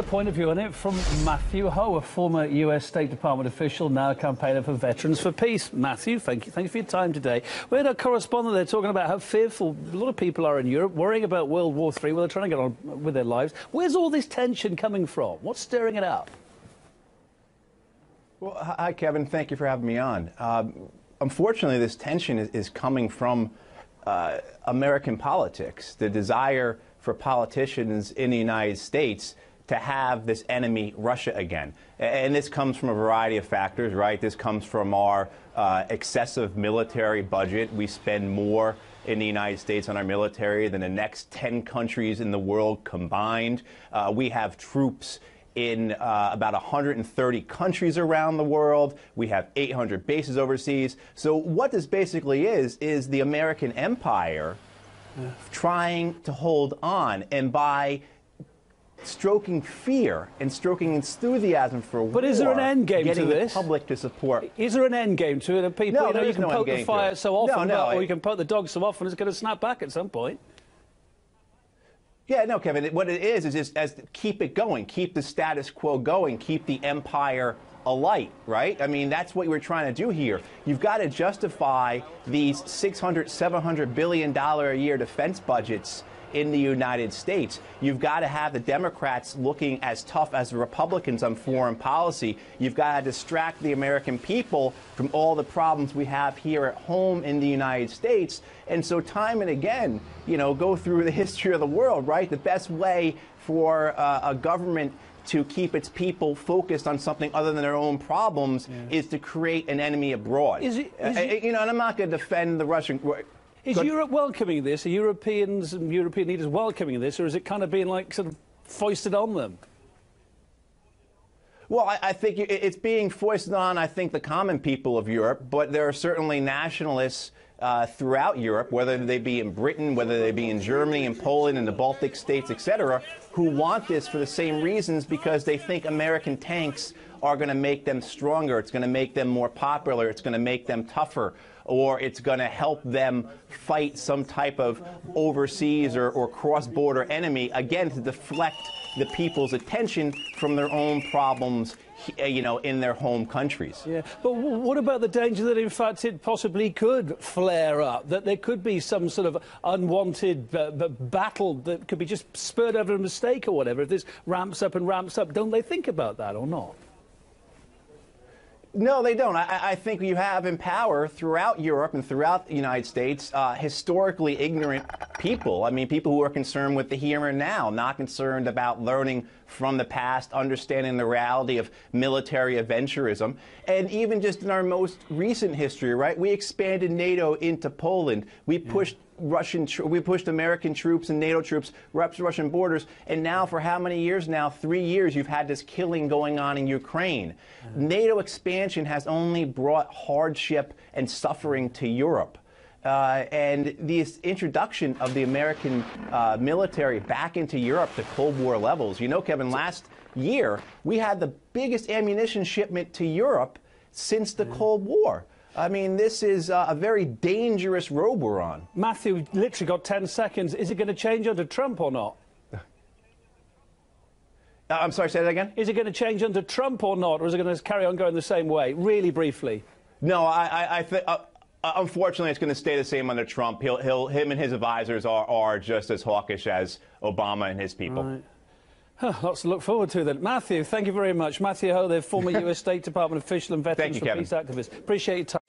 point of view on it from Matthew Ho, a former US State Department official, now a campaigner for Veterans for Peace. Matthew, thank you for your time today. We had a correspondent there talking about how fearful a lot of people are in Europe, worrying about World War III, where they're trying to get on with their lives. Where's all this tension coming from? What's stirring it up? Well, hi, Kevin. Thank you for having me on. Unfortunately, this tension is coming from American politics, the desire for politicians in the United States to have this enemy, Russia, again. And this comes from a variety of factors, right? This comes from our excessive military budget. We spend more in the United States on our military than the next 10 countries in the world combined. We have troops in about 130 countries around the world. We have 800 bases overseas. So what this basically is the American empire trying to hold on, and by stroking fear and stroking enthusiasm for war. But is there an end game to this? Getting the public to support. Is there an end game to it? People, no, you can poke the fire so often, or you can poke the dog so often, it's going to snap back at some point. Yeah, no, Kevin, what it is just keep it going, keep the status quo going, keep the empire alight, right? I mean, that's what we're trying to do here. You've got to justify these $600, $700 billion a year defense budgets in the United States. You've got to have the Democrats looking as tough as the Republicans on foreign policy. You've got to distract the American people from all the problems we have here at home in the United States. And so time and again, you know, go through the history of the world, right? The best way for a government to keep its people focused on something other than their own problems is to create an enemy abroad. You know, and I'm not going to defend the Russian... Is Europe welcoming this? Are Europeans and European leaders welcoming this, or is it kind of being like sort of foisted on them? Well, I think it's being foisted on, I think, the common people of Europe, but there are certainly nationalists throughout Europe, whether they be in Britain, whether they be in Germany and Poland and the Baltic states, etc., who want this for the same reasons, because they think American tanks are going to make them stronger, it's going to make them more popular, it's going to make them tougher, or it's going to help them fight some type of overseas or cross-border enemy, again, to deflect the people's attention from their own problems, you know, in their home countries. Yeah, but what about the danger that, in fact, it possibly could flare up, that there could be some sort of unwanted battle that could be just spurred over a mistake or whatever? If this ramps up and ramps up, don't they think about that or not? No, they don't. I think you have in power throughout Europe and throughout the United States historically ignorant people. I mean, people who are concerned with the here and now, not concerned about learning from the past, understanding the reality of military adventurism. And even just in our most recent history, right, we expanded NATO into Poland. We pushed we pushed American troops and NATO troops up to Russian borders, and now for how many years now? 3 years, you've had this killing going on in Ukraine. NATO expansion has only brought hardship and suffering to Europe. And this introduction of the American military back into Europe to Cold War levels. You know, Kevin, last year we had the biggest ammunition shipment to Europe since the Cold War. I mean, this is a very dangerous road we're on. Matthew, literally got 10 seconds. Is it going to change under Trump or not? I'm sorry, say that again? Is it going to change under Trump or not, or is it going to carry on going the same way? Really briefly. No, I think... unfortunately, it's going to stay the same under Trump. Him and his advisors are just as hawkish as Obama and his people. Right. Lots to look forward to then. Matthew, thank you very much. Matthew Ho, the former US State Department official and Veterans for Peace activist. Appreciate your time.